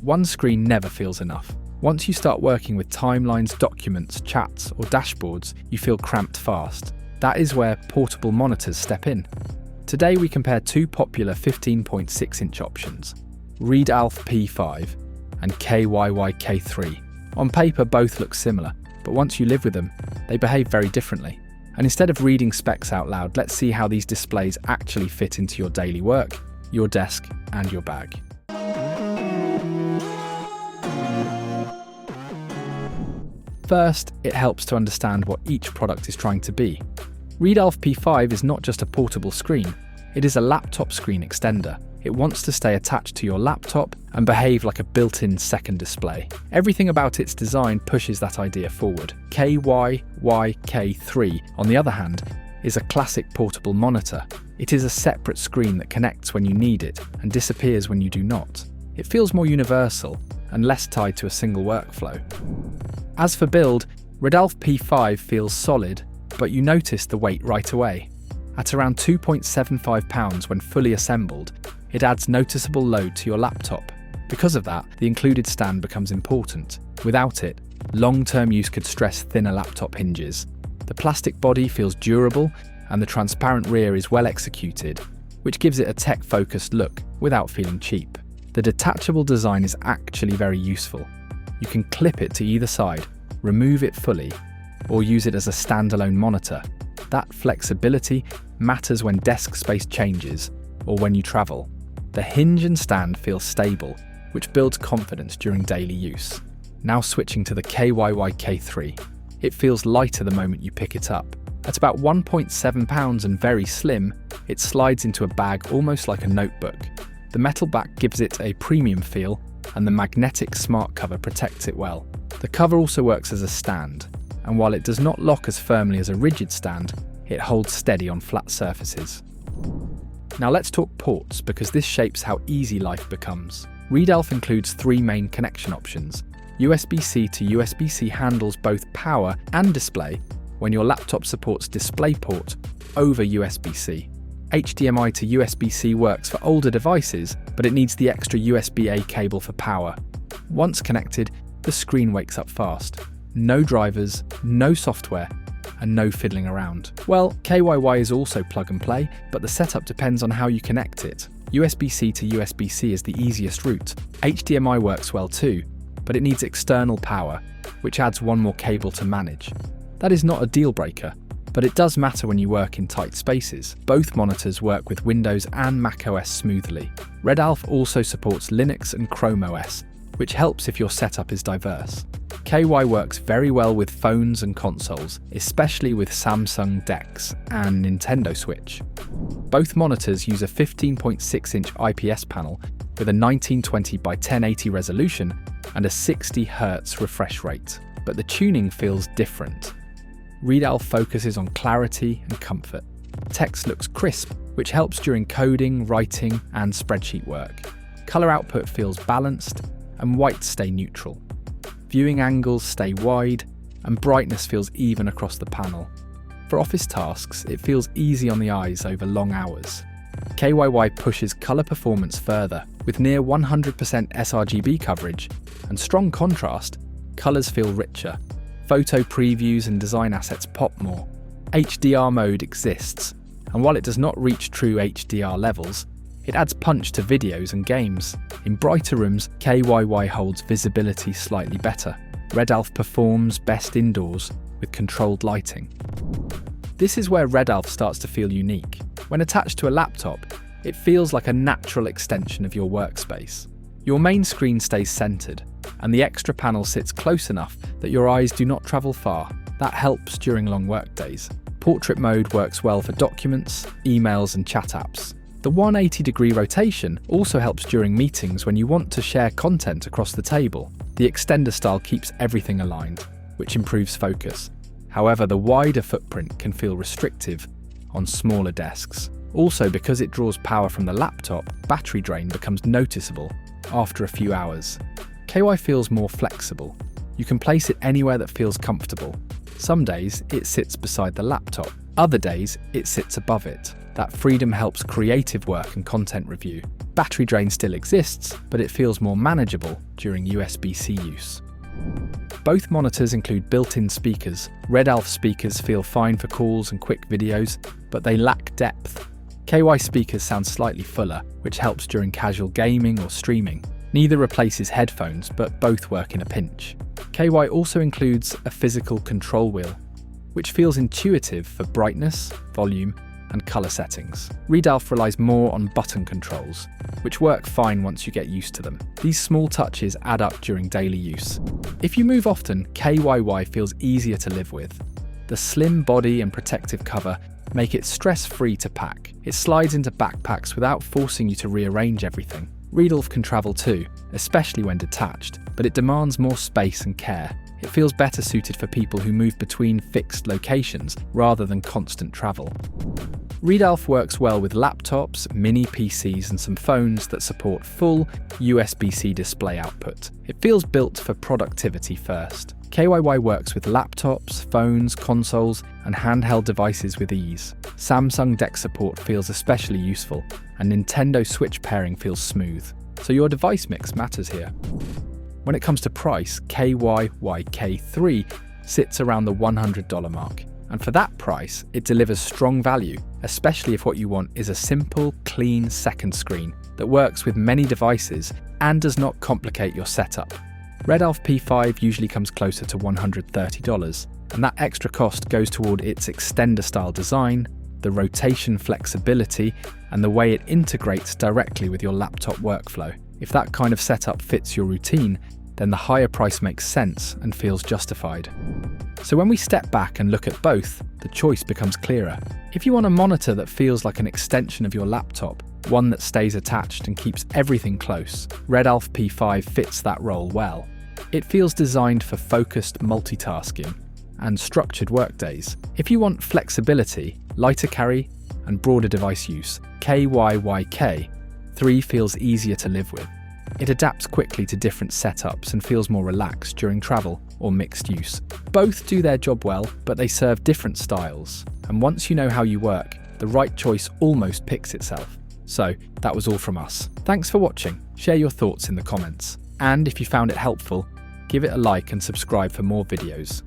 one screen never feels enough. Once you start working with timelines, documents, chats, or dashboards, you feel cramped fast. That is where portable monitors step in. Today we compare two popular 15.6-inch options, Redalf P5 and KYY K3. On paper, both look similar, but once you live with them, they behave very differently. And instead of reading specs out loud, let's see how these displays actually fit into your daily work, your desk, and your bag. First, it helps to understand what each product is trying to be. Redalf P5 is not just a portable screen, it is a laptop screen extender. It wants to stay attached to your laptop and behave like a built-in second display. Everything about its design pushes that idea forward. KYY K3, on the other hand, is a classic portable monitor. It is a separate screen that connects when you need it and disappears when you do not. It feels more universal and less tied to a single workflow. As for build, Redalf P5 feels solid, but you notice the weight right away. At around 2.75 pounds when fully assembled, it adds noticeable load to your laptop. Because of that, the included stand becomes important. Without it, long-term use could stress thinner laptop hinges. The plastic body feels durable, and the transparent rear is well executed, which gives it a tech-focused look without feeling cheap. The detachable design is actually very useful. You can clip it to either side, remove it fully, or use it as a standalone monitor. That flexibility matters when desk space changes or when you travel. The hinge and stand feel stable, which builds confidence during daily use. Now switching to the KYY K3. It feels lighter the moment you pick it up. At about 1.7 pounds and very slim, it slides into a bag almost like a notebook. The metal back gives it a premium feel, and the magnetic smart cover protects it well. The cover also works as a stand, and while it does not lock as firmly as a rigid stand, it holds steady on flat surfaces. Now let's talk ports, because this shapes how easy life becomes. Redalf includes three main connection options. USB-C to USB-C handles both power and display when your laptop supports DisplayPort over USB-C. HDMI to USB-C works for older devices, but it needs the extra USB-A cable for power. Once connected, the screen wakes up fast. No drivers, no software, and no fiddling around. Well, KYY is also plug and play, but the setup depends on how you connect it. USB-C to USB-C is the easiest route. HDMI works well too, but it needs external power, which adds one more cable to manage. That is not a deal breaker, but it does matter when you work in tight spaces. Both monitors work with Windows and macOS smoothly. Redalf also supports Linux and Chrome OS, which helps if your setup is diverse. KY works very well with phones and consoles, especially with Samsung DeX and Nintendo Switch. Both monitors use a 15.6-inch IPS panel with a 1920 by 1080 resolution and a 60 Hz refresh rate, but the tuning feels different. Redalf focuses on clarity and comfort. Text looks crisp, which helps during coding, writing, and spreadsheet work. Color output feels balanced, and whites stay neutral. Viewing angles stay wide, and brightness feels even across the panel. For office tasks, it feels easy on the eyes over long hours. KYY pushes color performance further. With near 100% sRGB coverage and strong contrast, colors feel richer. Photo previews and design assets pop more. HDR mode exists, and while it does not reach true HDR levels, it adds punch to videos and games. In brighter rooms, KYY holds visibility slightly better. Redalf performs best indoors with controlled lighting. This is where Redalf starts to feel unique. When attached to a laptop, it feels like a natural extension of your workspace. Your main screen stays centered, and the extra panel sits close enough that your eyes do not travel far. That helps during long workdays. Portrait mode works well for documents, emails, and chat apps. The 180-degree rotation also helps during meetings when you want to share content across the table. The extender style keeps everything aligned, which improves focus. However, the wider footprint can feel restrictive on smaller desks. Also, because it draws power from the laptop, battery drain becomes noticeable after a few hours. KY feels more flexible. You can place it anywhere that feels comfortable. Some days, it sits beside the laptop. Other days, it sits above it. That freedom helps creative work and content review. Battery drain still exists, but it feels more manageable during USB-C use. Both monitors include built-in speakers. Redalf speakers feel fine for calls and quick videos, but they lack depth. KY speakers sound slightly fuller, which helps during casual gaming or streaming. Neither replaces headphones, but both work in a pinch. KY also includes a physical control wheel, which feels intuitive for brightness, volume, and color settings. Redalf relies more on button controls, which work fine once you get used to them. These small touches add up during daily use. If you move often, KYY feels easier to live with. The slim body and protective cover make it stress-free to pack. It slides into backpacks without forcing you to rearrange everything. Redalf can travel too, especially when detached, but it demands more space and care. It feels better suited for people who move between fixed locations rather than constant travel. Redalf works well with laptops, mini PCs, and some phones that support full USB-C display output. It feels built for productivity first. KYY works with laptops, phones, consoles, and handheld devices with ease. Samsung DeX support feels especially useful, and Nintendo Switch pairing feels smooth. So your device mix matters here. When it comes to price, KYY K3 sits around the $100 mark. And for that price, it delivers strong value, especially if what you want is a simple, clean second screen that works with many devices and does not complicate your setup. Redalf P5 usually comes closer to $130, and that extra cost goes toward its extender-style design, the rotation flexibility, and the way it integrates directly with your laptop workflow. If that kind of setup fits your routine, then the higher price makes sense and feels justified. So when we step back and look at both, the choice becomes clearer. If you want a monitor that feels like an extension of your laptop, one that stays attached and keeps everything close, Redalf P5 fits that role well. It feels designed for focused multitasking and structured workdays. If you want flexibility, lighter carry, and broader device use, KYY K3 feels easier to live with. It adapts quickly to different setups and feels more relaxed during travel or mixed use. Both do their job well, but they serve different styles. And once you know how you work, the right choice almost picks itself. So that was all from us. Thanks for watching. Share your thoughts in the comments. And if you found it helpful, give it a like and subscribe for more videos.